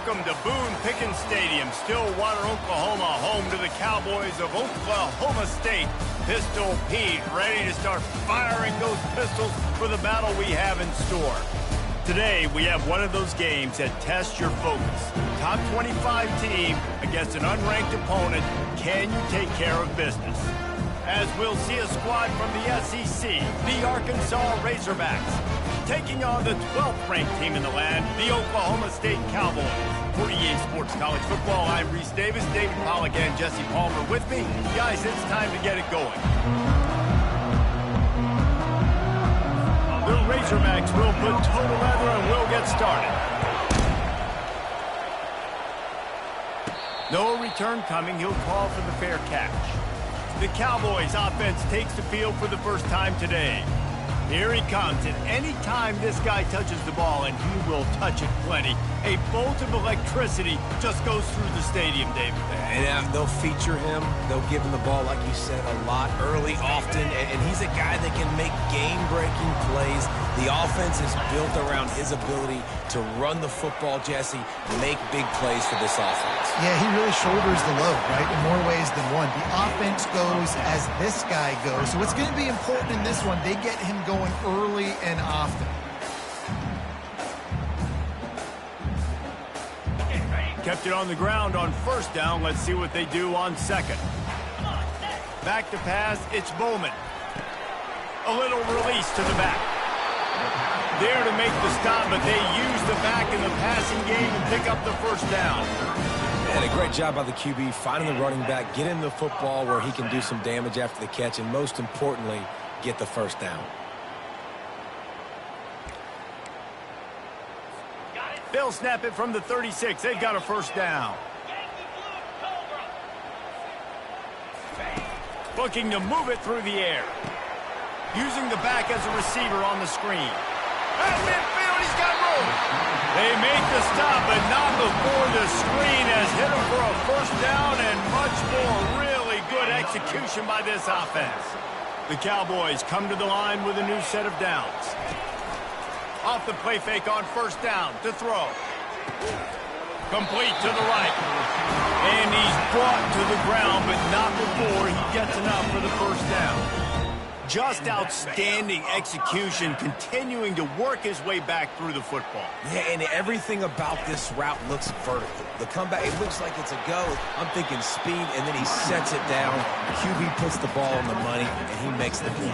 Welcome to Boone Pickens Stadium, Stillwater, Oklahoma, home to the Cowboys of Oklahoma State. Pistol Pete ready to start firing those pistols for the battle we have in store. Today, we have one of those games that tests your focus. Top 25 team against an unranked opponent. Can you take care of business? As we'll see a squad from the SEC, the Arkansas Razorbacks, taking on the 12th ranked team in the land, the Oklahoma State Cowboys. For EA Sports College Football, I'm Reese Davis, David Pollack, and Jesse Palmer with me. Guys, it's time to get it going. The Razorbacks will put total leather and we'll get started. No return coming. He'll call for the fair catch. The Cowboys offense takes the field for the first time today. Here he comes, and any time this guy touches the ball, and he will touch it plenty, a bolt of electricity just goes through the stadium, David. And they'll feature him. They'll give him the ball, like you said, a lot, early, often, and he's a guy that can make game-breaking plays. The offense is built around his ability to run the football, Jesse, make big plays for this offense. Yeah, he really shoulders the load, right, in more ways than one. The offense goes as this guy goes, so it's going to be important in this one. They get him going early and often. Kept it on the ground on first down. Let's see what they do on second. Back to pass, it's Bowman. A little release to the back. There to make the stop, but they use the back in the passing game and pick up the first down. And a great job by the QB, finding the running back, get him the football where he can do some damage after the catch, and most importantly, get the first down. They'll snap it from the 36. They've got a first down. Looking to move it through the air. Using the back as a receiver on the screen. At midfield, he's got room. They make the stop, but not before the screen has hit him for a first down and much more. Really good execution by this offense. The Cowboys come to the line with a new set of downs. Off the play fake on first down to throw. Complete to the right. And he's brought to the ground, but not before he gets enough for the first down. Just outstanding execution, continuing to work his way back through the football. Yeah, and everything about this route looks vertical. The comeback, it looks like it's a go. I'm thinking speed, and then he sets it down. QB puts the ball on the money, and he makes the play.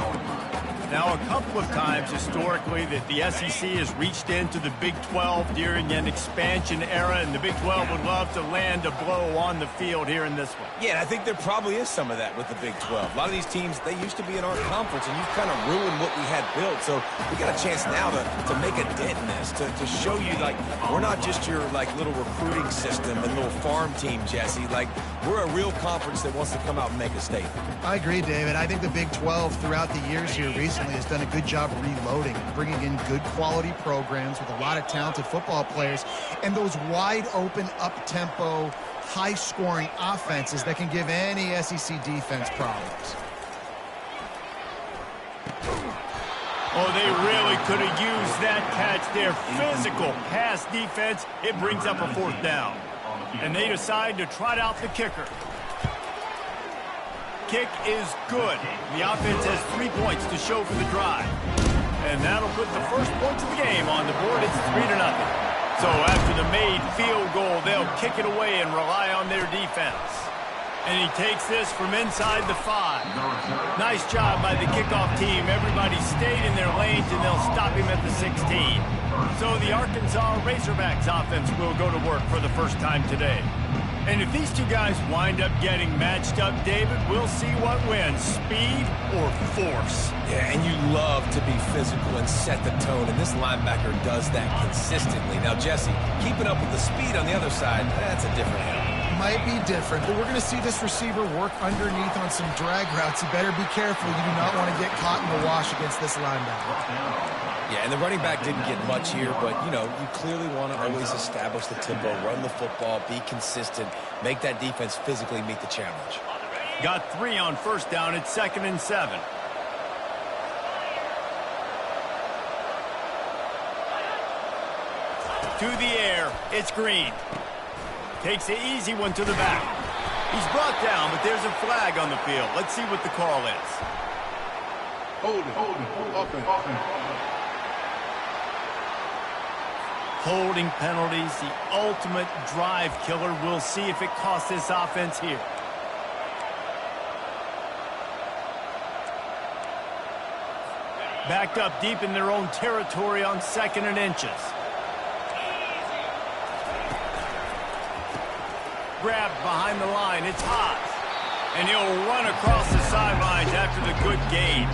Now, a couple of times historically that the SEC has reached into the Big 12 during an expansion era, and the Big 12 would love to land a blow on the field here in this one. Yeah, and I think there probably is some of that with the Big 12. A lot of these teams, they used to be in our conference, and you've kind of ruined what we had built. So we got a chance now to make a dent in this, to show you, like, we're not just your, like, little recruiting system and little farm team, Jesse. Like, we're a real conference that wants to come out and make a statement. I agree, David. I think the Big 12 throughout the years here recently has done a good job reloading, bringing in good quality programs with a lot of talented football players and those wide open, up-tempo, high-scoring offenses that can give any SEC defense problems. Oh, they really could have used that catch there. Physical pass defense. It brings up a fourth down. And they decide to trot out the kicker. Kick is good. The offense has 3 points to show for the drive. And that'll put the first points of the game on the board. It's 3-0. So after the made field goal, they'll kick it away and rely on their defense. And he takes this from inside the 5. Nice job by the kickoff team. Everybody stayed in their lanes, and they'll stop him at the 16. So the Arkansas Razorbacks offense will go to work for the first time today. And if these two guys wind up getting matched up, David, we'll see what wins, speed or force. Yeah, and you love to be physical and set the tone, and this linebacker does that consistently. Now, Jesse, keeping up with the speed on the other side, that's a different animal. Might be different, but we're going to see this receiver work underneath on some drag routes. You better be careful. You do not want to get caught in the wash against this linebacker. Yeah, and the running back didn't get much here, but, you know, you clearly want to always establish the tempo, run the football, be consistent, make that defense physically meet the challenge. Got 3 on first down. It's 2nd and 7. to the air. It's Green. Takes the easy one to the back. He's brought down, but there's a flag on the field. Let's see what the call is. Holding penalties, the ultimate drive killer. We'll see if it costs this offense here. Backed up deep in their own territory on 2nd and inches. Grabbed behind the line. It's Haas. And he'll run across the sidelines after the good gain.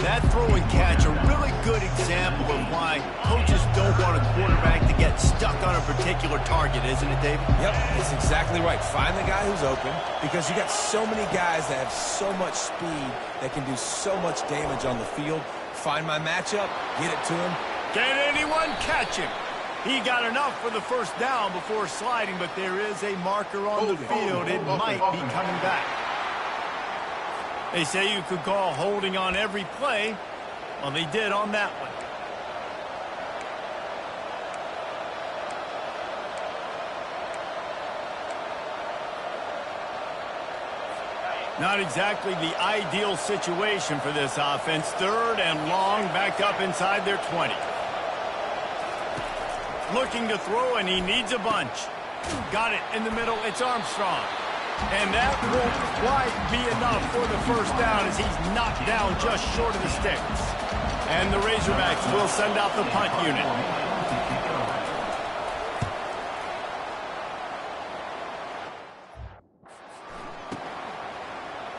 That throw and catch, a really good example of why coaches don't want a quarterback to get stuck on a particular target, isn't it, David? Yep, that's exactly right. Find the guy who's open, because you got so many guys that have so much speed that can do so much damage on the field. Find my matchup, get it to him. Can anyone catch him? He got enough for the first down before sliding, but there is a marker on the field. It might be coming back. They say you could call holding on every play. Well, they did on that one. Not exactly the ideal situation for this offense. 3rd and long, back up inside their 20. Looking to throw, and he needs a bunch. Got it in the middle. It's Armstrong. And that won't quite be enough for the first down as he's knocked down just short of the sticks. And the Razorbacks will send out the punt unit.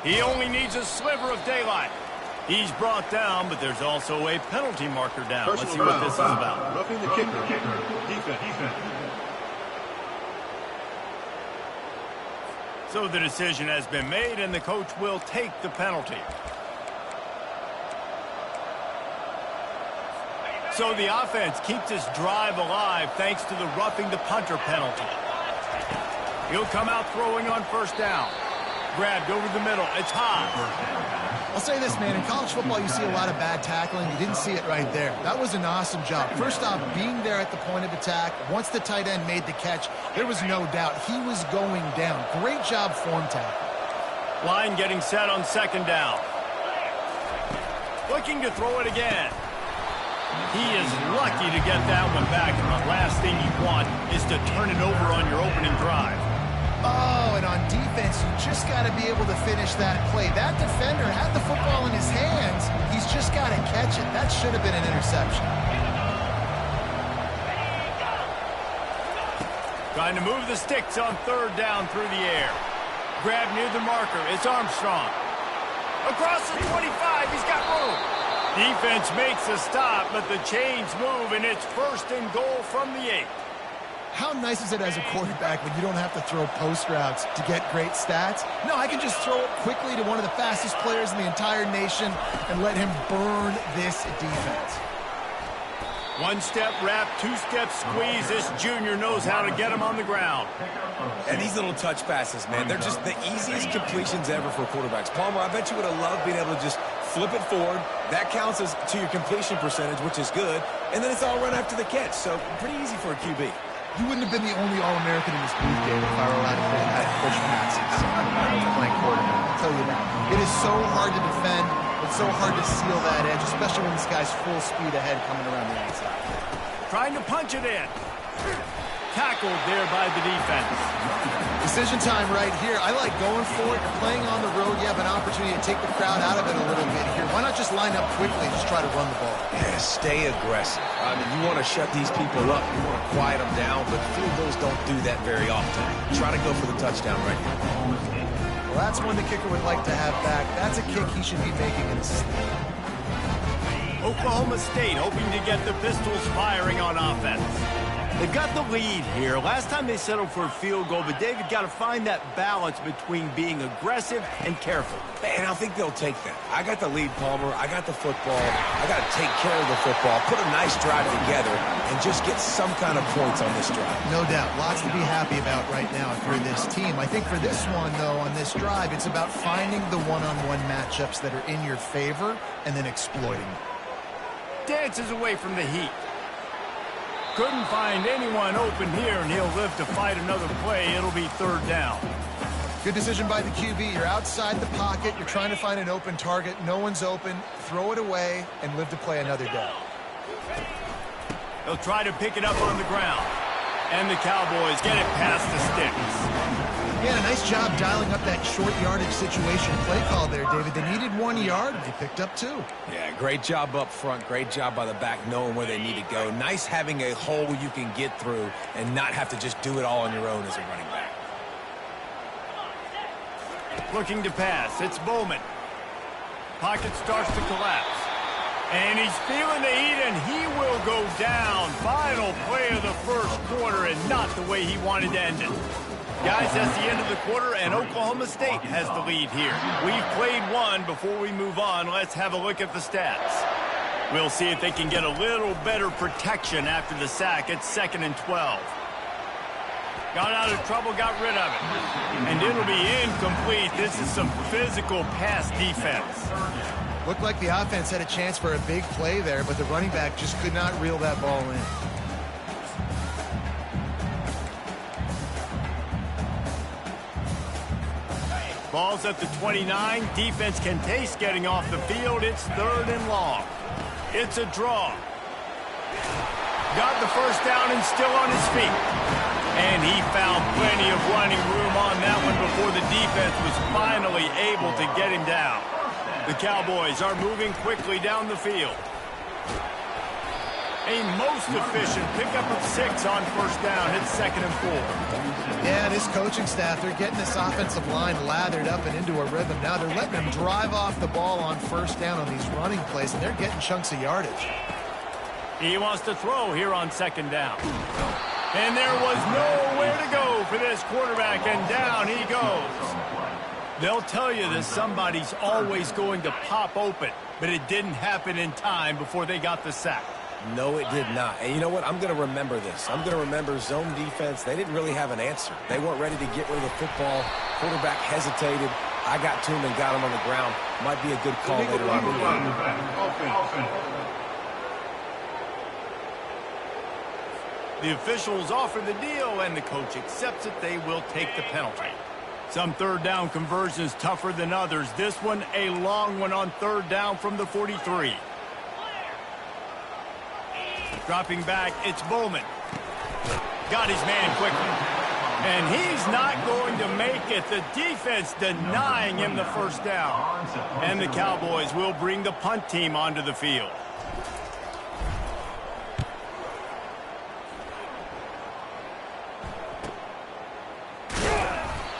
He only needs a sliver of daylight. He's brought down, but there's also a penalty marker down. Let's see what this is about. Roughing the kicker. Defense. So the decision has been made, and the coach will take the penalty. So the offense keeps this drive alive thanks to the roughing the punter penalty. He'll come out throwing on 1st down. Grabbed over the middle. It's Haas. I'll say this, man. In college football, you see a lot of bad tackling. You didn't see it right there. That was an awesome job. First off, being there at the point of attack. Once the tight end made the catch, there was no doubt he was going down. Great job form tackle. Line getting set on 2nd down. Looking to throw it again. He is lucky to get that one back, and the last thing you want is to turn it over on your opening drive. Oh, and on defense, you just got to be able to finish that play. That defender had the football in his hands. He's just got to catch it. That should have been an interception. Trying to move the sticks on 3rd down through the air. Grab near the marker. It's Armstrong. Across the 25. He's got room. Defense makes a stop, but the chains move, and it's 1st and goal from the 8. How nice is it as a quarterback when you don't have to throw post routes to get great stats? No, I can just throw it quickly to one of the fastest players in the entire nation and let him burn this defense. 1-step wrap, 2-step squeeze. This junior knows how to get him on the ground. And these little touch passes, man, they're just the easiest completions ever for quarterbacks. Palmer, I bet you would have loved being able to just flip it forward. That counts as to your completion percentage, which is good. And then it's all run after the catch, so pretty easy for a QB. You wouldn't have been the only All-American in this booth game if I were allowed to play that push passes. Playing quarterback, I'll tell you that. It is so hard to defend. It's so hard to seal that edge, especially when this guy's full speed ahead coming around the outside. Trying to punch it in. Tackled there by the defense. Decision time right here. I like going for it. You're playing on the road. You have an opportunity to take the crowd out of it a little bit here. Why not just line up quickly and just try to run the ball? Yeah, stay aggressive. I mean, you want to shut these people up. You want to quiet them down, but field goals don't do that very often. Try to go for the touchdown right here. Well, that's one the kicker would like to have back. That's a kick he should be making in his sleep. Oklahoma State hoping to get the Pistols firing on offense. They've got the lead here. Last time they settled for a field goal, but David got to find that balance between being aggressive and careful. And I think they'll take that. I got the lead, Palmer. I got the football. I got to take care of the football, put a nice drive together, and just get some kind of points on this drive. No doubt. Lots to be happy about right now if you're this team. I think for this one, though, on this drive, it's about finding the one-on-one matchups that are in your favor and then exploiting them. Dances away from the heat. Couldn't find anyone open here, and he'll live to fight another play. It'll be third down. Good decision by the QB. You're outside the pocket. You're trying to find an open target. No one's open. Throw it away and live to play another day. They'll try to pick it up on the ground. And the Cowboys get it past the sticks. Yeah, nice job dialing up that short yardage situation play call there, David. They needed 1 yard. They picked up 2. Yeah, great job up front. Great job by the back knowing where they need to go. Nice having a hole you can get through and not have to just do it all on your own as a running back. Looking to pass. It's Bowman. Pocket starts to collapse. And he's feeling the heat, and he will go down. Final play of the first quarter, and not the way he wanted to end it. Guys, that's the end of the quarter, and Oklahoma State has the lead here. We've played one. Before we move on, let's have a look at the stats. We'll see if they can get a little better protection after the sack. It's 2nd and 12. Got out of trouble, got rid of it. And it'll be incomplete. This is some physical pass defense. Looked like the offense had a chance for a big play there, but the running back just could not reel that ball in. Ball's at the 29. Defense can taste getting off the field. It's 3rd and long. It's a draw. Got the first down and still on his feet. And he found plenty of running room on that one before the defense was finally able to get him down. The Cowboys are moving quickly down the field. A most efficient pickup of 6 on first down. It's 2nd and 4. Yeah, this coaching staff, they're getting this offensive line lathered up and into a rhythm. Now they're letting them drive off the ball on first down on these running plays, and they're getting chunks of yardage. He wants to throw here on 2nd down. And there was nowhere to go for this quarterback, and down he goes. They'll tell you that somebody's always going to pop open, but it didn't happen in time before they got the sack. No, it did not. And you know what? I'm going to remember this. I'm going to remember zone defense. They didn't really have an answer. They weren't ready to get rid of the football. Quarterback hesitated. I got to him and got him on the ground. Might be a good call later on. The officials offer the deal, and the coach accepts it. They will take the penalty. Some third down conversions tougher than others. This one, a long one on 3rd down from the 43. Dropping back, it's Bowman. Got his man quickly. And he's not going to make it. The defense denying him the first down. And the Cowboys will bring the punt team onto the field.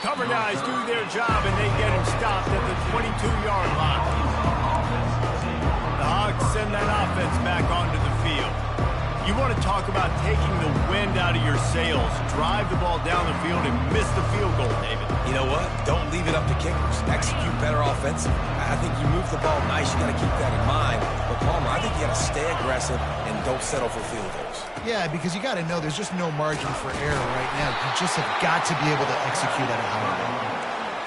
Cover guys do their job, and they get him stopped at the 22-yard line. The Hogs send that offense back onto the field. You want to talk about taking the wind out of your sails. Drive the ball down the field and miss the field goal, David. You know what? Don't leave it up to kickers. Execute better offensively. I think you move the ball nice. You got to keep that in mind. But, Palmer, I think you got to stay aggressive and don't settle for field goals. Yeah, because you got to know there's just no margin for error right now. You just have got to be able to execute at a high level.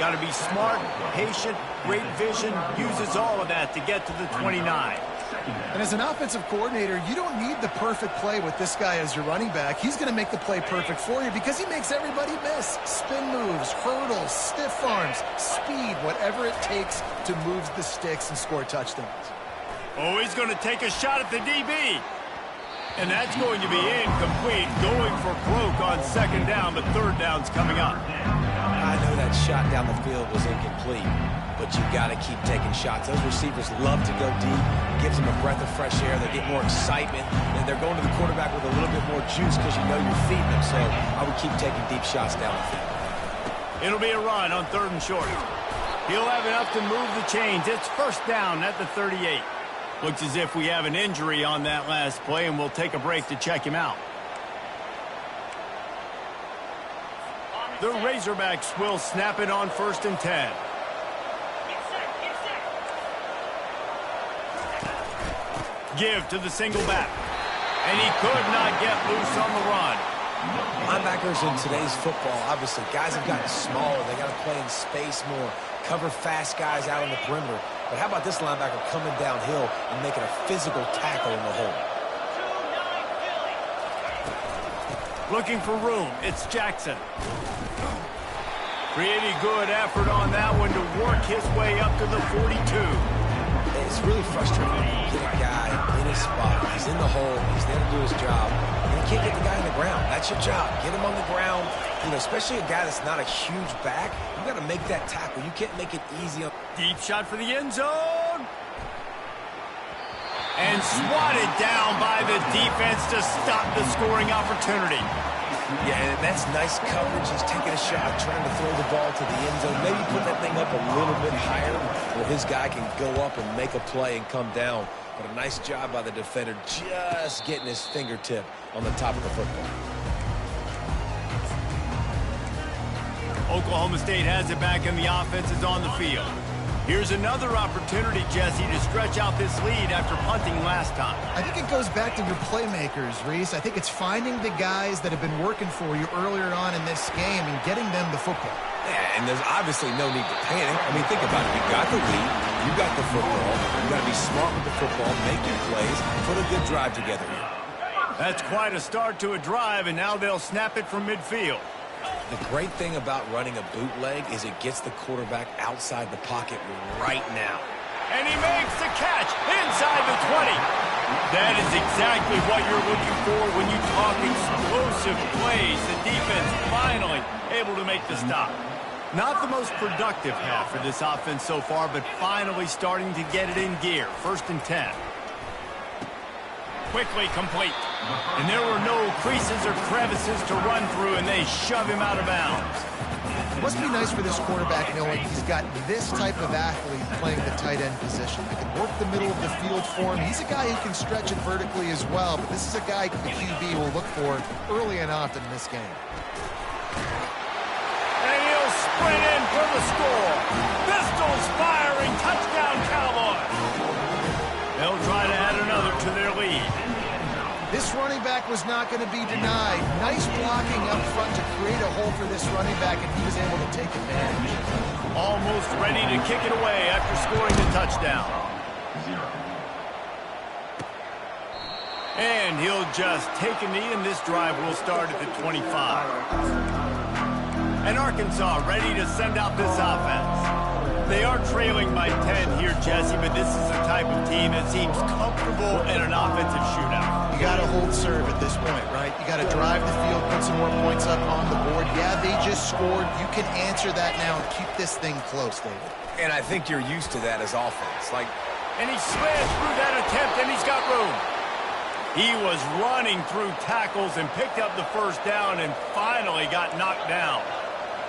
Got to be smart, patient, great vision. Uses all of that to get to the 29. And as an offensive coordinator, you don't need the perfect play with this guy as your running back. He's going to make the play perfect for you because he makes everybody miss. Spin moves, hurdles, stiff arms, speed, whatever it takes to move the sticks and score touchdowns. Oh, he's going to take a shot at the DB. And that's going to be incomplete. Going for broke on 2nd down, but 3rd down's coming up. I know that shot down the field was incomplete, but you got to keep taking shots. Those receivers love to go deep. It gives them a breath of fresh air. They get more excitement, and they're going to the quarterback with a little bit more juice because you know you're feeding them. So I would keep taking deep shots down the field. It'll be a run on 3rd and short. He'll have enough to move the chains. It's 1st down at the 38. Looks as if we have an injury on that last play, and we'll take a break to check him out. The Razorbacks will snap it on 1st and 10. Give to the single back. And he could not get loose on the run. Linebackers in today's football, obviously, guys have gotten smaller. They got to play in space more, cover fast guys out on the perimeter. But how about this linebacker coming downhill and making a physical tackle in the hole? Looking for room. It's Jackson. Pretty good effort on that one to work his way up to the 42. It's really frustrating when you get a guy in his spot. He's in the hole. He's there to do his job. And you can't get the guy on the ground. That's your job. Get him on the ground. You know, especially a guy that's not a huge back. You got to make that tackle. You can't make it easy. Deep shot for the end zone. And swatted down by the defense to stop the scoring opportunity. Yeah, and that's nice coverage. He's taking a shot, trying to throw the ball to the end zone. Maybe put that thing up a little bit higher where his guy can go up and make a play and come down. But a nice job by the defender just getting his fingertip on the top of the football. Oklahoma State has it back and the offense is on the field. Here's another opportunity, Jesse, to stretch out this lead after punting last time. I think it goes back to your playmakers, Reese. I think it's finding the guys that have been working for you earlier on in this game and getting them the football. Yeah, and there's obviously no need to panic. I mean, think about it. You got the lead. You got the football. You got to be smart with the football, make your plays, put a good drive together here. That's quite a start to a drive, and now they'll snap it from midfield. The great thing about running a bootleg is it gets the quarterback outside the pocket right now. And he makes the catch inside the 20. That is exactly what you're looking for when you talk explosive plays. The defense finally able to make the stop. Not the most productive half for this offense so far, but finally starting to get it in gear. 1st and 10. Quickly complete. And there were no creases or crevices to run through, and they shove him out of bounds. It must be nice for this quarterback knowing he's got this type of athlete playing the tight end position. He can work the middle of the field for him. He's a guy who can stretch it vertically as well, but this is a guy the QB will look for early and often in this game. And he'll sprint in for the score. Pistols firing, touchdown Cowboys. They'll try to add another to their lead. This running back was not going to be denied. Nice blocking up front to create a hole for this running back, and he was able to take advantage. Almost ready to kick it away after scoring the touchdown. And he'll just take a knee, and this drive will start at the 25. And Arkansas ready to send out this offense. They are trailing by 10 here, Jesse, but this is the type of team that seems comfortable in an offensive shootout. You got to hold serve at this point, right? You got to drive the field, put some more points up on the board. Yeah, they just scored. You can answer that now and keep this thing close, David. And I think you're used to that as offense. And he slammed through that attempt, and he's got room. He was running through tackles and picked up the first down and finally got knocked down.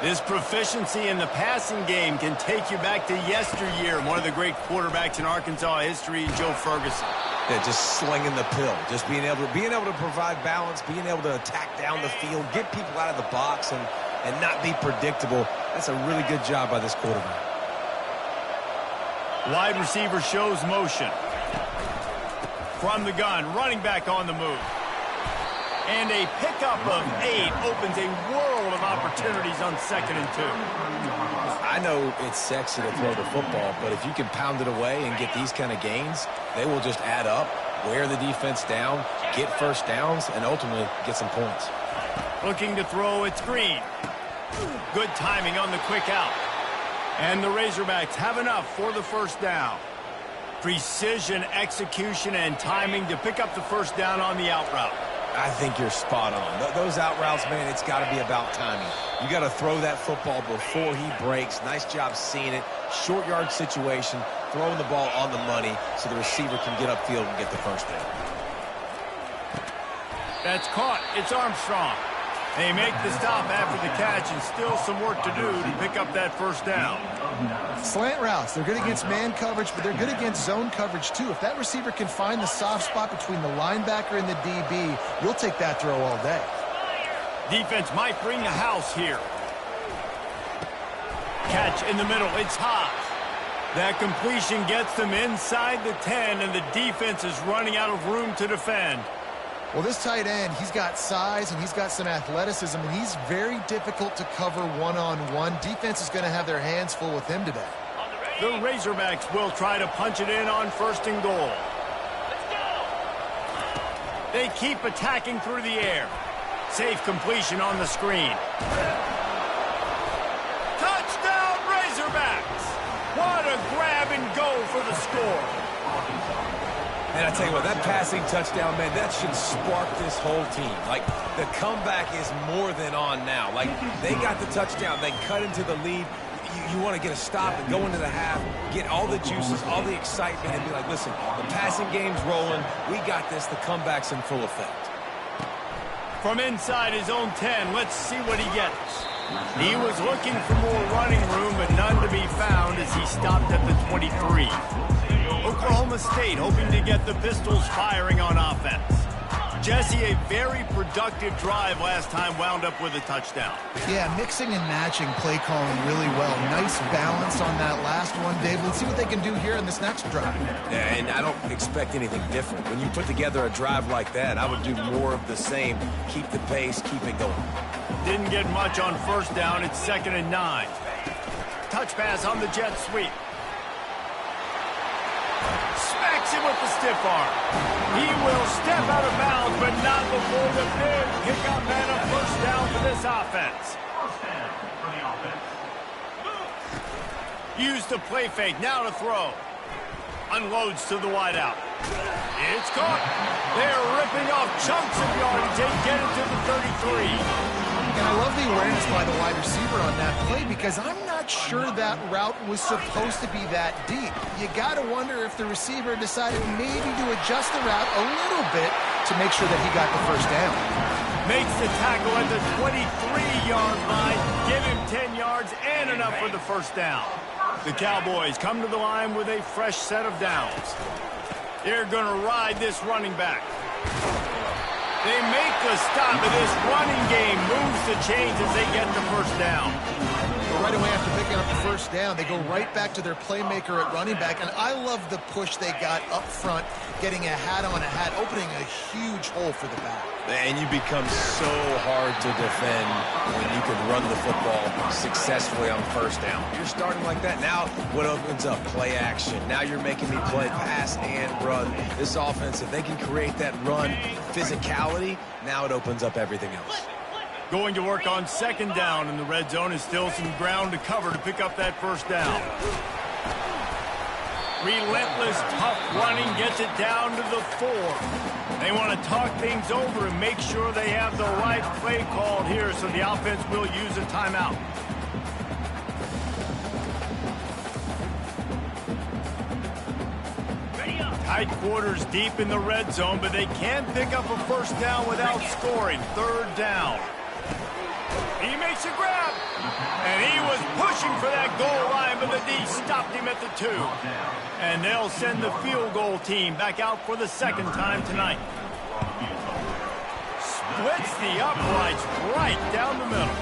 This proficiency in the passing game can take you back to yesteryear. One of the great quarterbacks in Arkansas history, Joe Ferguson. Yeah, just slinging the pill, just being able to provide balance, being able to attack down the field, get people out of the box, and not be predictable. That's a really good job by this quarterback. Wide receiver shows motion. From the gun, running back on the move. And a pickup of 8 opens a world of opportunities on 2nd and 2. I know it's sexy to throw the football, but if you can pound it away and get these kind of gains, they will just add up, wear the defense down, get first downs, and ultimately get some points. Looking to throw, it's Green. Good timing on the quick out. And the Razorbacks have enough for the first down. Precision, execution, and timing to pick up the first down on the out route. I think you're spot on. Those out routes, man, it's got to be about timing. You got to throw that football before he breaks. Nice job seeing it. Short yard situation, throwing the ball on the money so the receiver can get upfield and get the first down. That's caught. It's Armstrong. They make the stop after the catch, and still some work to do to pick up that first down. Slant routes, they're good against man coverage, but they're good against zone coverage too. If that receiver can find the soft spot between the linebacker and the DB, you'll take that throw all day. Defense might bring the house here. Catch in the middle, it's Haas. That completion gets them inside the 10, and the defense is running out of room to defend. Well, this tight end, he's got size and he's got some athleticism, and he's very difficult to cover one-on-one. Defense is going to have their hands full with him today. The Razorbacks will try to punch it in on 1st and goal. They keep attacking through the air. Safe completion on the screen. Touchdown, Razorbacks! What a grab and go for the score. And I tell you what, that passing touchdown, man, that should spark this whole team. Like, the comeback is more than on now. Like, they got the touchdown. They cut into the lead. You want to get a stop and go into the half, get all the juices, all the excitement, and be like, listen, the passing game's rolling. We got this. The comeback's in full effect. From inside his own 10, let's see what he gets. He was looking for more running room, but none to be found as he stopped at the 23. Oklahoma State hoping to get the Pistols firing on offense. Jesse, a very productive drive last time wound up with a touchdown. Yeah, mixing and matching play calling really well. Nice balance on that last one, Dave. Let's see what they can do here in this next drive. Yeah, and I don't expect anything different. When you put together a drive like that, I would do more of the same. Keep the pace, keep it going. Didn't get much on first down. It's 2nd and 9. Touch pass on the jet sweep. Smacks him with the stiff arm. He will step out of bounds, but not before the big pickup and a first down for this offense. First down for the offense. Use the play fake, now to throw. Unloads to the wideout. It's caught. They're ripping off chunks of yardage. They get it to the 33. And I love the awareness by the wide receiver on that play because I'm not sure that route was supposed to be that deep. You got to wonder if the receiver decided maybe to adjust the route a little bit to make sure that he got the first down. Makes the tackle at the 23-yard line. Give him 10 yards and enough for the first down. The Cowboys come to the line with a fresh set of downs. They're going to ride this running back. They make the stop, and this running game moves the chains as they get the first down. Right away after picking up the first down, they go right back to their playmaker at running back, and I love the push they got up front, getting a hat on a hat, opening a huge hole for the back. And you become so hard to defend when you can run the football successfully on first down. You're starting like that. Now what opens up? Play action. Now you're making me play pass and run. This offense, if they can create that run physicality, now it opens up everything else. Going to work on 2nd down in the red zone is still some ground to cover to pick up that first down. Relentless, tough running gets it down to the 4. They want to talk things over and make sure they have the right play called here, so the offense will use a timeout. Tight quarters deep in the red zone, but they can pick up a first down without scoring. 3rd down. He makes a grab, and he was pushing for that goal line, but the D stopped him at the 2. And they'll send the field goal team back out for the 2nd time tonight. Splits the uprights right down the middle.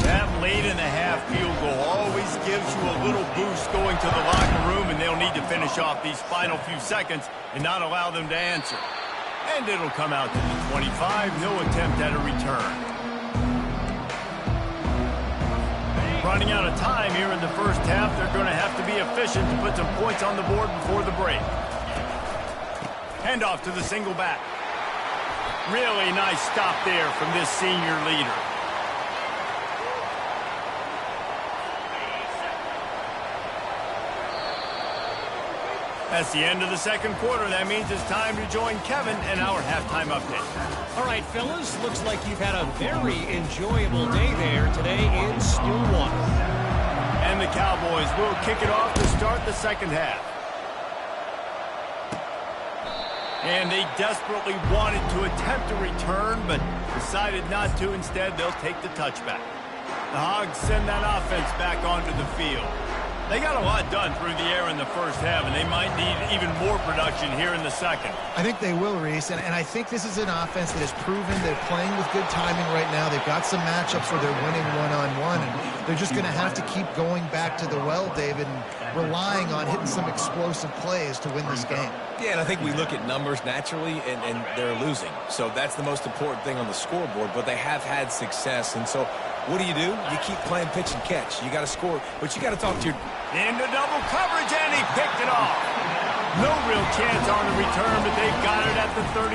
That late in the half field goal always gives you a little boost going to the locker room, and they'll need to finish off these final few seconds and not allow them to answer. And it'll come out to the 25, no attempt at a return. Running out of time here in the first half, they're going to have to be efficient to put some points on the board before the break. Handoff to the single back. Really nice stop there from this senior leader. That's the end of the 2nd quarter. That means it's time to join Kevin and our halftime update. All right, fellas, looks like you've had a very enjoyable day there today in Stillwater. And the Cowboys will kick it off to start the 2nd half. And they desperately wanted to attempt a return, but decided not to. Instead, they'll take the touchback. The Hogs send that offense back onto the field. They got a lot done through the air in the first half, and they might need even more production here in the 2nd. I think they will, Reese, and I think this is an offense that has proven they're playing with good timing right now. They've got some matchups where they're winning one-on-one, and they're just going to have to keep going back to the well, David, and relying on hitting some explosive plays to win this game. Yeah, and I think we look at numbers naturally, and they're losing. So that's the most important thing on the scoreboard, but they have had success, and so what do? You keep playing pitch and catch. You got to score, but you got to talk to your... Into double coverage, and he picked it off. No real chance on the return, but they've got it at the 34.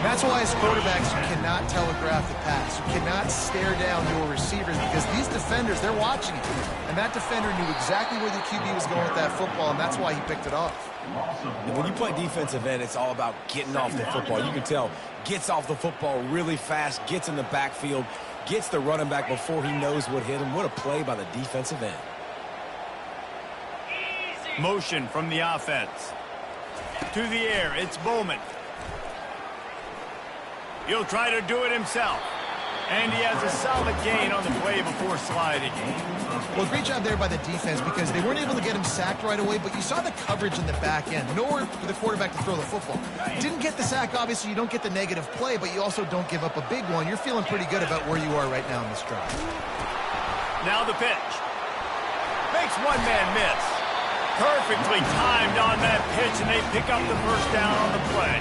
That's why as quarterbacks, you cannot telegraph the pass. You cannot stare down your receivers because these defenders, they're watching it. And that defender knew exactly where the QB was going with that football, and that's why he picked it off. And when you play defensive end, it's all about getting off the football. You can tell, gets off the football really fast, gets in the backfield, gets the running back before he knows what hit him. What a play by the defensive end. Motion from the offense. To the air, it's Bowman. He'll try to do it himself. And he has a solid gain on the play before sliding. Well, great job there by the defense because they weren't able to get him sacked right away, but you saw the coverage in the back end. Nowhere for the quarterback to throw the football. Didn't get the sack, obviously. You don't get the negative play, but you also don't give up a big one. You're feeling pretty good about where you are right now in this drive. Now the pitch. Makes one man miss. Perfectly timed on that pitch, and they pick up the first down on the play.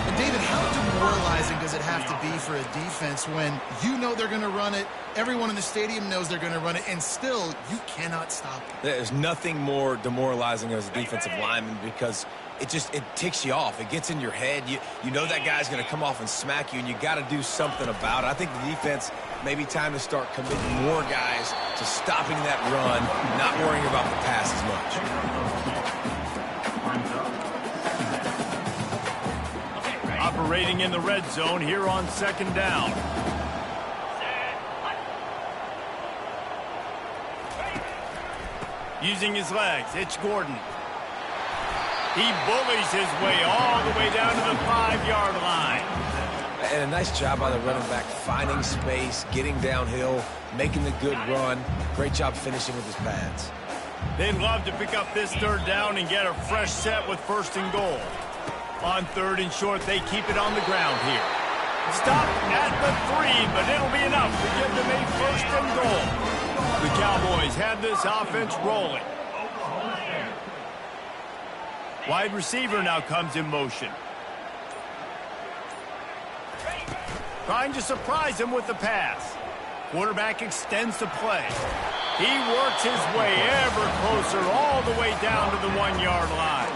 And David, how demoralizing does it have to be for a defense when you know they're going to run it, everyone in the stadium knows they're going to run it, and still you cannot stop it? There's nothing more demoralizing as a defensive lineman because it ticks you off. It gets in your head. You know that guy's going to come off and smack you, and you got to do something about it. I think the defense maybe time to start committing more guys to stopping that run, not worrying about the pass as much. Operating in the red zone here on second down. Using his legs, it's Gordon. He bullies his way all the way down to the 5-yard line. And a nice job by the running back, finding space, getting downhill, making the good run. Great job finishing with his pads. They'd love to pick up this third down and get a fresh set with first and goal. On third and short, they keep it on the ground here. Stop at the 3, but it'll be enough to give them a first and goal. The Cowboys have this offense rolling. Wide receiver now comes in motion. Trying to surprise him with the pass. Quarterback extends the play. He works his way ever closer all the way down to the 1-yard line.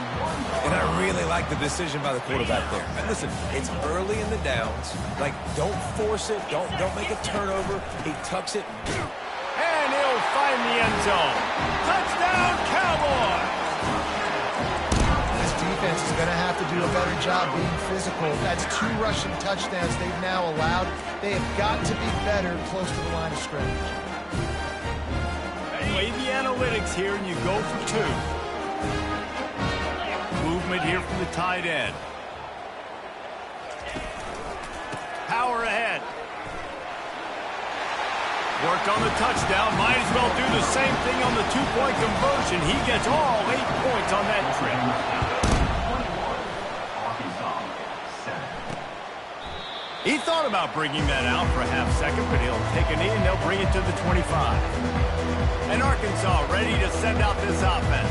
And I really like the decision by the quarterback there. And listen, it's early in the downs. Like, don't force it. Don't make a turnover. He tucks it. And he'll find the end zone. Touchdown, Cowboys! This defense is going to have to do a better job being physical. That's 2 rushing touchdowns they've now allowed. They have got to be better close to the line of scrimmage. Play the analytics here, and you go for 2. Movement here from the tight end. Power ahead. Worked on the touchdown. Might as well do the same thing on the 2-point conversion. He gets all 8 points on that trip. He thought about bringing that out for a half second, but he'll take a knee and they'll bring it to the 25. And Arkansas ready to send out this offense.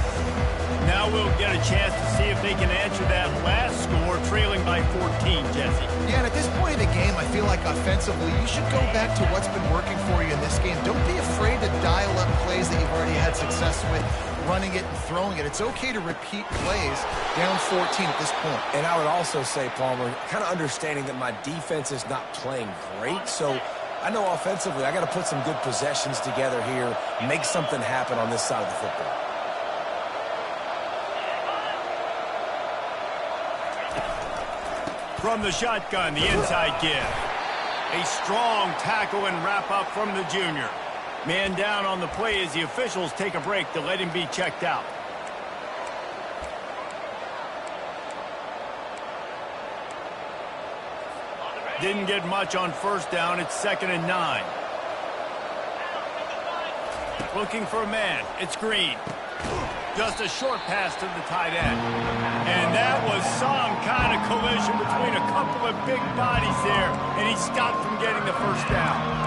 Now we'll get a chance to see if they can answer that last score, trailing by 14, Jesse. Yeah, and at this point in the game, I feel like offensively, you should go back to what's been working for you in this game. Don't be afraid to dial up plays that you've already had success with, running it and throwing it. It's okay to repeat plays down 14 at this point. And I would also say, Palmer, kind of understanding that my defense is not playing great, so I know offensively I got to put some good possessions together here, make something happen on this side of the football. From the shotgun, the inside give. A strong tackle and wrap up from the junior. Man down on the play as the officials take a break to let him be checked out. Didn't get much on first down. It's 2nd and 9. Looking for a man. It's Green. Just a short pass to the tight end. And that was some kind of collision between a couple of big bodies there, and he stopped from getting the first down.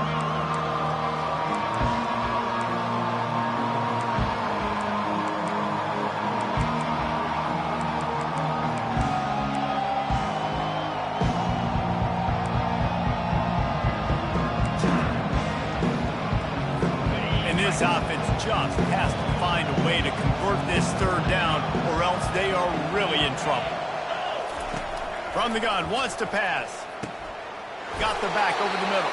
This offense just has to find a way to convert this third down, or else they are really in trouble. From the gun, wants to pass. Got the back over the middle.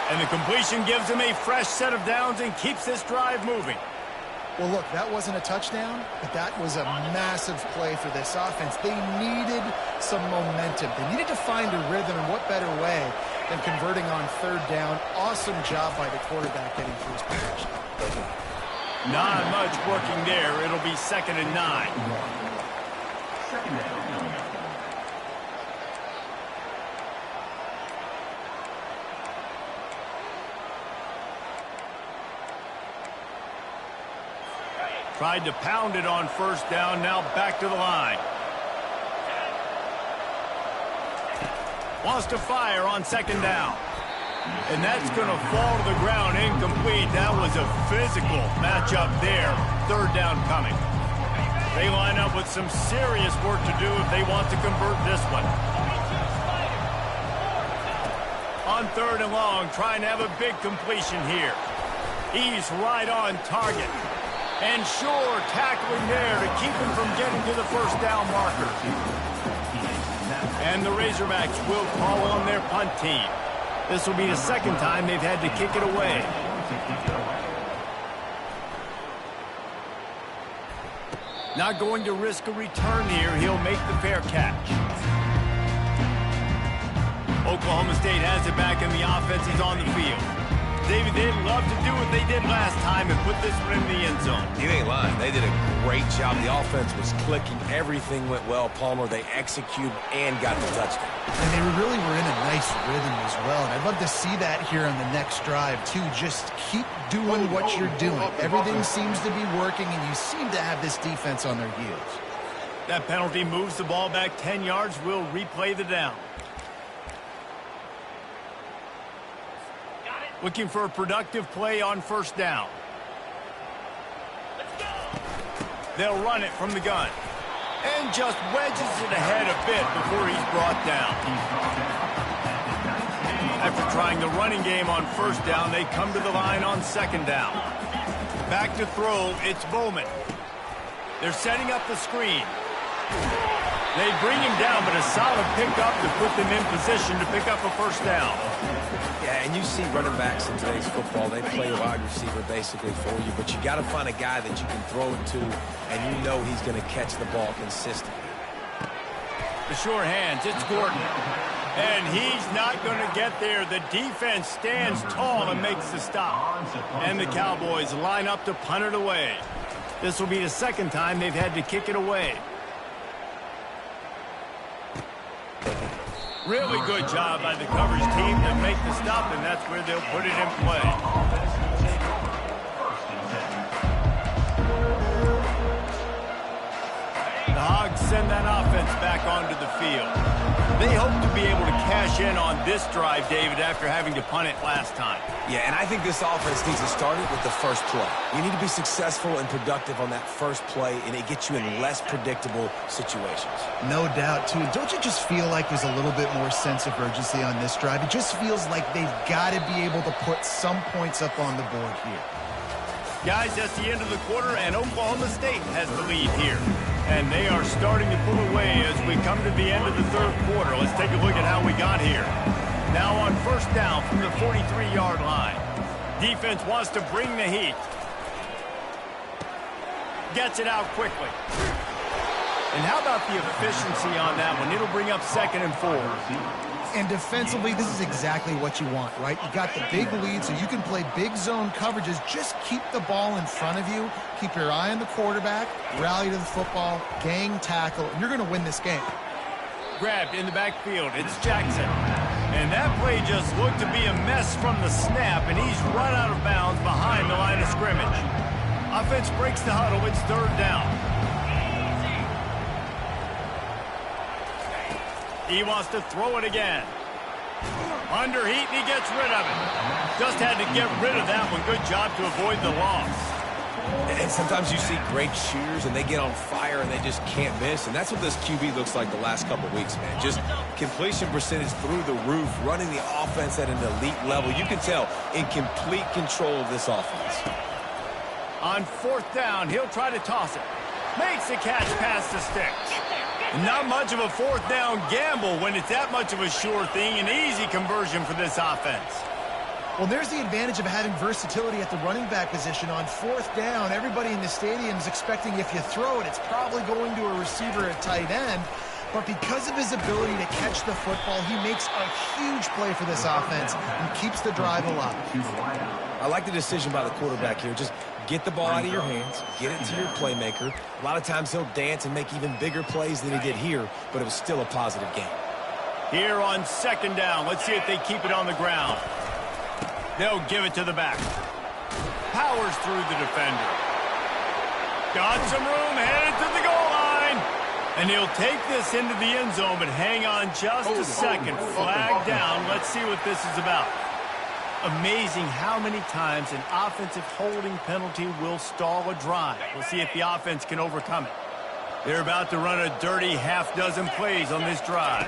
And the completion gives him a fresh set of downs and keeps this drive moving. Well, look, that wasn't a touchdown, but that was a massive play for this offense. They needed some momentum. They needed to find a rhythm, and what better way than converting on third down. Awesome job by the quarterback getting through his position. Not much working there. It'll be 2nd and 9. Second down. Tried to pound it on first down, now back to the line. Wants to fire on 2nd down. And that's going to fall to the ground incomplete. That was a physical matchup there. 3rd down coming. They line up with some serious work to do if they want to convert this one. On 3rd and long, trying to have a big completion here. He's right on target. And sure, tackling there to keep him from getting to the first down marker. And the Razorbacks will call on their punt team. This will be the 2nd time they've had to kick it away. Not going to risk a return here. He'll make the fair catch. Oklahoma State has it back in the offense. He's on the field. David, they'd love to do what they did last time and put this one in the end zone. You ain't lying. They did a great job. The offense was clicking. Everything went well. Palmer, they executed and got the touchdown. And they really were in a nice rhythm as well. And I'd love to see that here on the next drive, too. Just keep doing what you're doing. Everything seems to be working, and you seem to have this defense on their heels. That penalty moves the ball back 10 yards. We'll replay the down. Looking for a productive play on first down. They'll run it from the gun. And just wedges it ahead a bit before he's brought down. After trying the running game on first down, they come to the line on 2nd down. Back to throw, it's Bowman. They're setting up the screen. They bring him down, but a solid pickup to put them in position to pick up a first down. Yeah, and you see running backs in today's football, they play a wide receiver basically for you, but you got to find a guy that you can throw it to, and you know he's going to catch the ball consistently. The short hands, it's Gordon. And he's not going to get there. The defense stands tall and makes the stop. And the Cowboys line up to punt it away. This will be the 2nd time they've had to kick it away. Really good job by the coverage team to make the stop, and that's where they'll put it in play. The Hogs send that offense back onto the field. They hope to be able to cash in on this drive, David, after having to punt it last time. Yeah, and I think this offense needs to start it with the first play. You need to be successful and productive on that first play, and it gets you in less predictable situations. No doubt, too. Don't you just feel like there's a little bit more sense of urgency on this drive? It just feels like they've got to be able to put some points up on the board here. Guys, that's the end of the quarter, and Oklahoma State has the lead here. And they are starting to pull away as we come to the end of the 3rd quarter. Let's take a look at how we got here. Now on first down from the 43-yard line. Defense wants to bring the heat. Gets it out quickly. And how about the efficiency on that one? It'll bring up 2nd and 4. And defensively, this is exactly what you want, right? You got the big lead, so you can play big zone coverages. Just keep the ball in front of you. Keep your eye on the quarterback. Rally to the football. Gang tackle. And you're going to win this game. Grabbed in the backfield. It's Jackson. And that play just looked to be a mess from the snap, and he's run out of bounds behind the line of scrimmage. Offense breaks the huddle. It's 3rd down. He wants to throw it again. Under heat, and he gets rid of it. Just had to get rid of that one. Good job to avoid the loss. And sometimes you see great shooters, and they get on fire, and they just can't miss. And that's what this QB looks like the last couple weeks, man. Just completion percentage through the roof, running the offense at an elite level. You can tell in complete control of this offense. On 4th down, he'll try to toss it. Makes the catch past the sticks. Not much of a fourth down gamble when it's that much of a sure thing. An easy conversion for this offense. Well, there's the advantage of having versatility at the running back position. On fourth down, everybody in the stadium is expecting if you throw it, it's probably going to a receiver at tight end. But because of his ability to catch the football, he makes a huge play for this offense and keeps the drive alive. I like the decision by the quarterback here. Just get the ball out of your hands, get it to your playmaker. A lot of times he'll dance and make even bigger plays than he did here, but it was still a positive game. Here on second down, let's see if they keep it on the ground. They'll give it to the back. Powers through the defender. Got some room, headed to the goal line. And he'll take this into the end zone, but hang on just a second. Flag down. Let's see what this is about. Amazing how many times an offensive holding penalty will stall a drive. We'll see if the offense can overcome it. They're about to run a dirty half-dozen plays on this drive.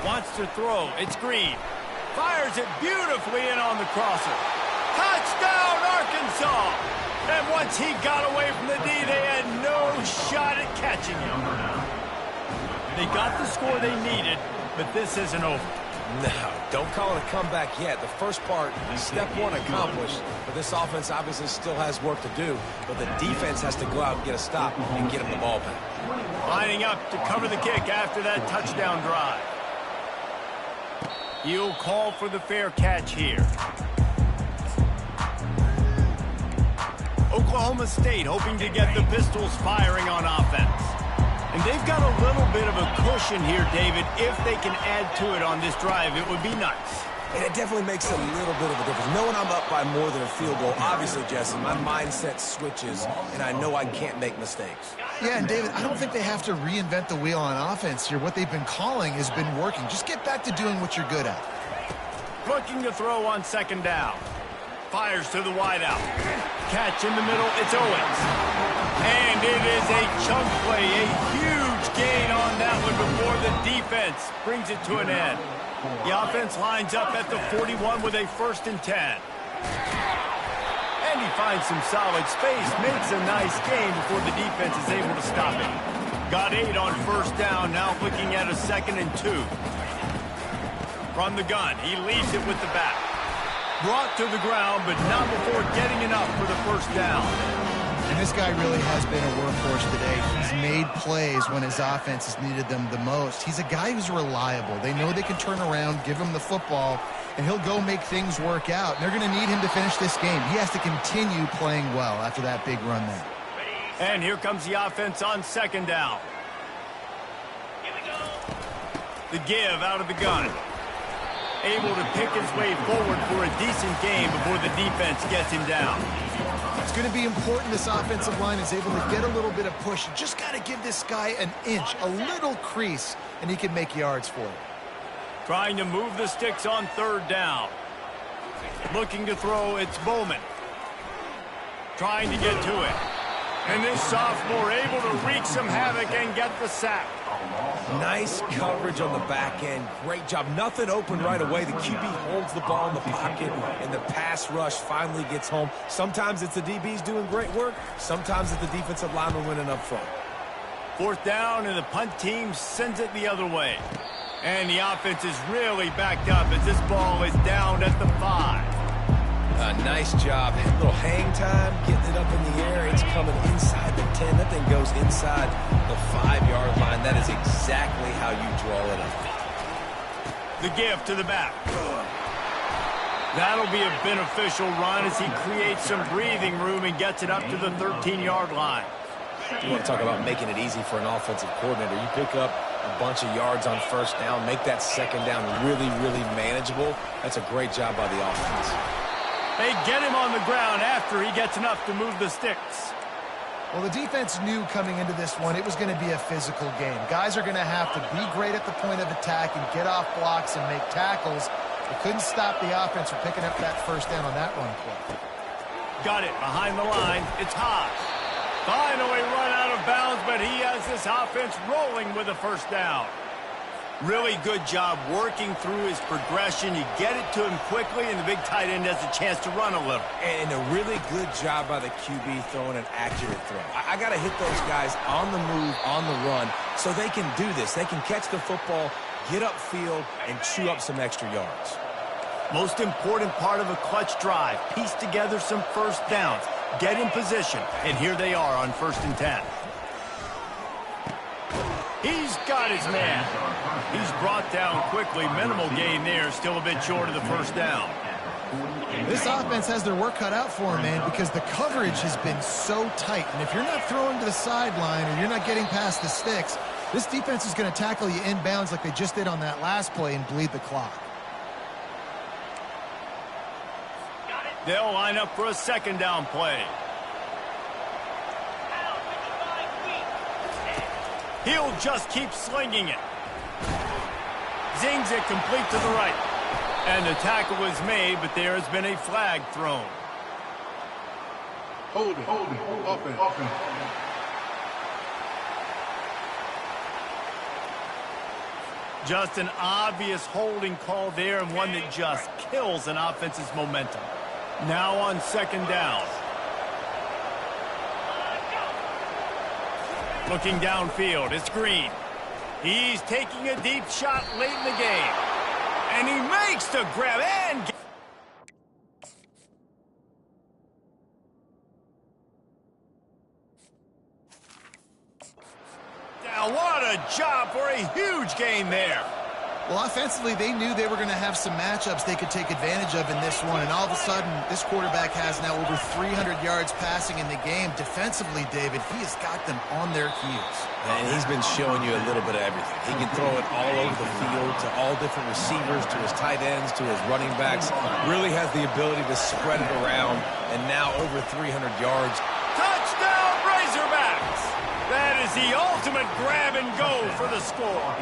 Wants to throw. It's Green. Fires it beautifully in on the crosser. Touchdown, Arkansas! And once he got away from the D, they had no shot at catching him. They got the score they needed, but this isn't over. No, don't call it a comeback yet. The first part, step one accomplished, but this offense obviously still has work to do, but the defense has to go out and get a stop and get him the ball back. Lining up to cover the kick after that touchdown drive. He'll call for the fair catch here. Oklahoma State hoping to get the Pistols firing on offense. And they've got a little bit of a cushion here, David. If they can add to it on this drive, it would be nice. And it definitely makes a little bit of a difference. Knowing I'm up by more than a field goal, obviously, Jesse, my mindset switches, and I know I can't make mistakes. Yeah, and David, I don't think they have to reinvent the wheel on offense here. What they've been calling has been working. Just get back to doing what you're good at. Looking to throw on second down. Fires to the wideout. Catch in the middle, it's Owens. And it is a chunk play, a huge gain on that one before the defense brings it to an end. The offense lines up at the 41 with a 1st and 10. And he finds some solid space, makes a nice gain before the defense is able to stop it. Got 8 on 1st down, now looking at a 2nd and 2. From the gun, he leaves it with the back. Brought to the ground, but not before getting enough for the 1st down. And this guy really has been a workhorse today. He's made plays when his offense has needed them the most. He's a guy who's reliable. They know they can turn around, give him the football, and he'll go make things work out. And they're going to need him to finish this game. He has to continue playing well after that big run there. And here comes the offense on 2nd down. The give out of the gun. Able to pick his way forward for a decent game before the defense gets him down. It's going to be important this offensive line is able to get a little bit of push. You just got to give this guy an inch, a little crease, and he can make yards for it. Trying to move the sticks on 3rd down. Looking to throw, it's Bowman. Trying to get to it. And this sophomore able to wreak some havoc and get the sack. Nice coverage on the back end. Great job. Nothing open right away. The QB holds the ball in the pocket, and the pass rush finally gets home. Sometimes it's the DBs doing great work. Sometimes it's the defensive lineman winning up front. 4th down, and the punt team sends it the other way. And the offense is really backed up as this ball is down at the 5. Nice job. A little hang time, getting it up in the air. It's coming inside the 10. That thing goes inside the 5-yard line. That is exactly how you draw it up. The give to the back. That'll be a beneficial run as he creates some breathing room and gets it up to the 13-yard line. You want to talk about making it easy for an offensive coordinator. You pick up a bunch of yards on 1st down, make that 2nd down really, really manageable. That's a great job by the offense. They get him on the ground after he gets enough to move the sticks. Well, the defense knew coming into this one it was going to be a physical game. Guys are going to have to be great at the point of attack and get off blocks and make tackles. They couldn't stop the offense from picking up that 1st down on that run play. Got it behind the line. It's Haas. Finally run out of bounds, but he has this offense rolling with a 1st down. Really good job working through his progression. You get it to him quickly, and the big tight end has a chance to run a little. And a really good job by the QB throwing an accurate throw. I got to hit those guys on the move, on the run, so they can do this. They can catch the football, get upfield, and chew up some extra yards. Most important part of a clutch drive, piece together some first downs, get in position, and here they are on 1st and 10. He's got his man. He's brought down quickly. Minimal gain there, still a bit short of the first down. This offense has their work cut out for them, man, because the coverage has been so tight. And if you're not throwing to the sideline or you're not getting past the sticks, this defense is going to tackle you inbounds like they just did on that last play and bleed the clock. They'll line up for a 2nd down play. He'll just keep slinging it. Zings it complete to the right. And the tackle was made, but there has been a flag thrown. Hold it. Offense. Just an obvious holding call there, and one that just kills an offense's momentum. Now on 2nd down. Looking downfield, it's Green. He's taking a deep shot late in the game. And he makes the grab and... Now, what a job for a huge gain there. Well, offensively, they knew they were going to have some matchups they could take advantage of in this one, and all of a sudden, this quarterback has now over 300 yards passing in the game. Defensively, David, he has got them on their heels. And he's been showing you a little bit of everything. He can throw it all over the field to all different receivers, to his tight ends, to his running backs. Really has the ability to spread it around, and now over 300 yards. Touchdown, Razorbacks! That is the ultimate grab and go for the score.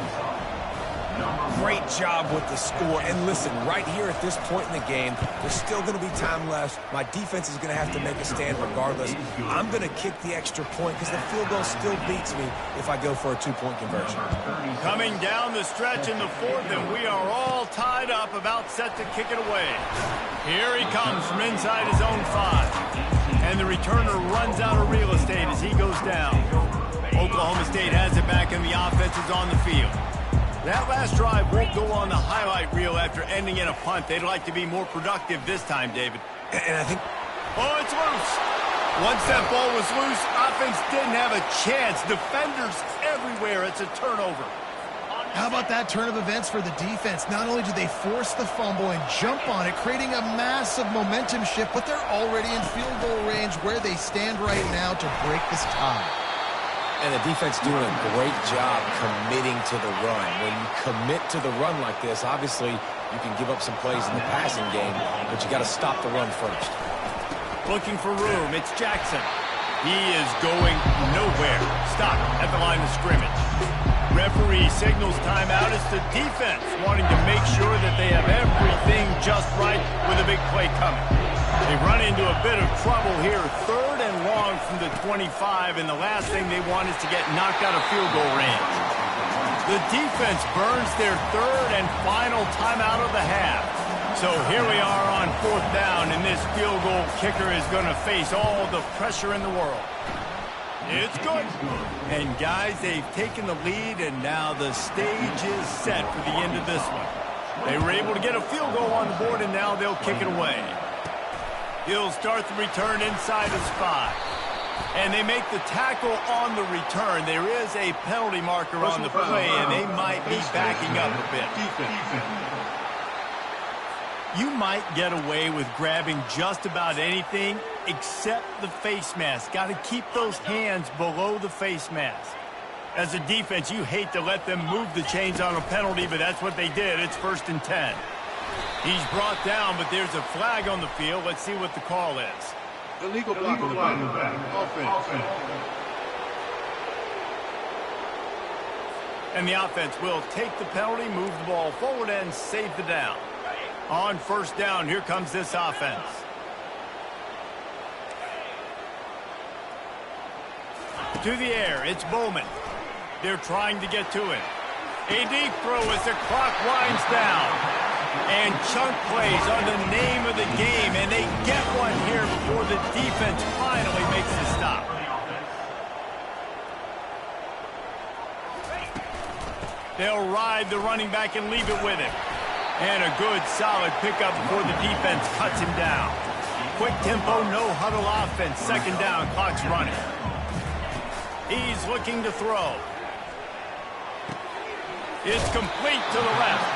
Great job with the score. And listen, right here at this point in the game, there's still going to be time left. My defense is going to have to make a stand regardless. I'm going to kick the extra point because the field goal still beats me if I go for a 2-point conversion. Coming down the stretch in the 4th, and we are all tied up, about set to kick it away. Here he comes from inside his own 5. And the returner runs out of real estate as he goes down. Oklahoma State has it back, and the offense is on the field. That last drive won't go on the highlight reel after ending in a punt. They'd like to be more productive this time, David. And I think... Oh, it's loose. Once that ball was loose, offense didn't have a chance. Defenders everywhere. It's a turnover. How about that turn of events for the defense? Not only do they force the fumble and jump on it, creating a massive momentum shift, but they're already in field goal range where they stand right now to break this tie. And the defense doing a great job committing to the run. When you commit to the run like this, obviously you can give up some plays in the passing game, but you got to stop the run first. Looking for room, it's Jackson. He is going nowhere. Stop at the line of scrimmage. Referee signals timeout. It's the defense wanting to make sure that they have everything just right with a big play coming. They run into a bit of trouble here. 3rd and long from the 25, and the last thing they want is to get knocked out of field goal range. The defense burns their 3rd and final timeout of the half. So here we are on 4th down, and this field goal kicker is going to face all the pressure in the world. It's good. And guys, they've taken the lead, and now the stage is set for the end of this one. They were able to get a field goal on the board, and now they'll kick it away. He'll start the return inside his 5. And they make the tackle on the return. There is a penalty marker on the play, and they might be backing up a bit. You might get away with grabbing just about anything except the face mask. Got to keep those hands below the face mask. As a defense, you hate to let them move the chains on a penalty, but that's what they did. It's 1st and 10. He's brought down, but there's a flag on the field. Let's see what the call is. Illegal block on the back. Offense. And the offense will take the penalty, move the ball forward, and save the down. On 1st down, here comes this offense. To the air, it's Bowman. They're trying to get to him. A deep throw as the clock winds down. And chunk plays are the name of the game, and they get one here before the defense finally makes the stop. They'll ride the running back and leave it with him. And a good, solid pickup before the defense cuts him down. Quick tempo, no huddle offense. Second down, clock's running. He's looking to throw. It's complete to the left.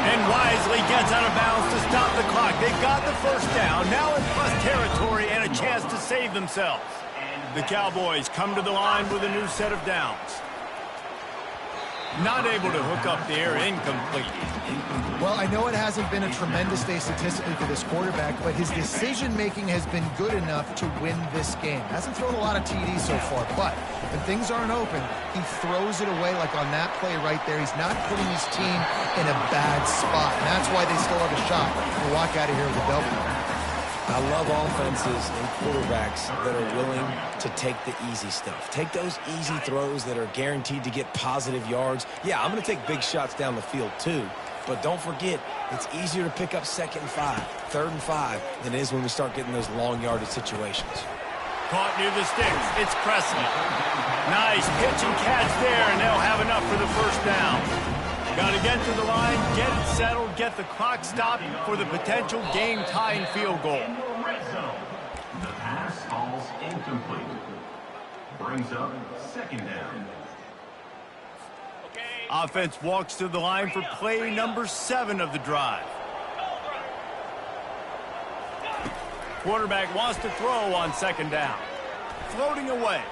And wisely gets out of bounds to stop the clock. They've got the first down, now in plus territory and a chance to save themselves. The Cowboys come to the line with a new set of downs. Not able to hook up there, incomplete. Well, I know it hasn't been a tremendous day statistically for this quarterback, but his decision-making has been good enough to win this game. Hasn't thrown a lot of TDs so far, but when things aren't open, he throws it away like on that play right there. He's not putting his team in a bad spot, and that's why they still have a shot to walk out of here with a W. I love offenses and quarterbacks that are willing to take the easy stuff. Take those easy throws that are guaranteed to get positive yards. Yeah, I'm going to take big shots down the field too, but don't forget, it's easier to pick up 2nd and 5, 3rd and 5 than it is when we start getting those long yardage situations. Caught near the sticks. It's Presley. Nice pitch and catch there, and they'll have enough for the first down. Got to get to the line, get it settled, get the clock stopped for the potential game-tying field goal. The pass falls incomplete. Brings up 2nd down. Offense walks to the line for play number 7 of the drive. Quarterback wants to throw on 2nd down. Floating away.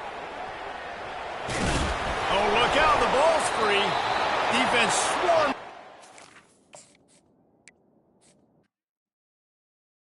Oh, look out, the ball's free. Defense swarms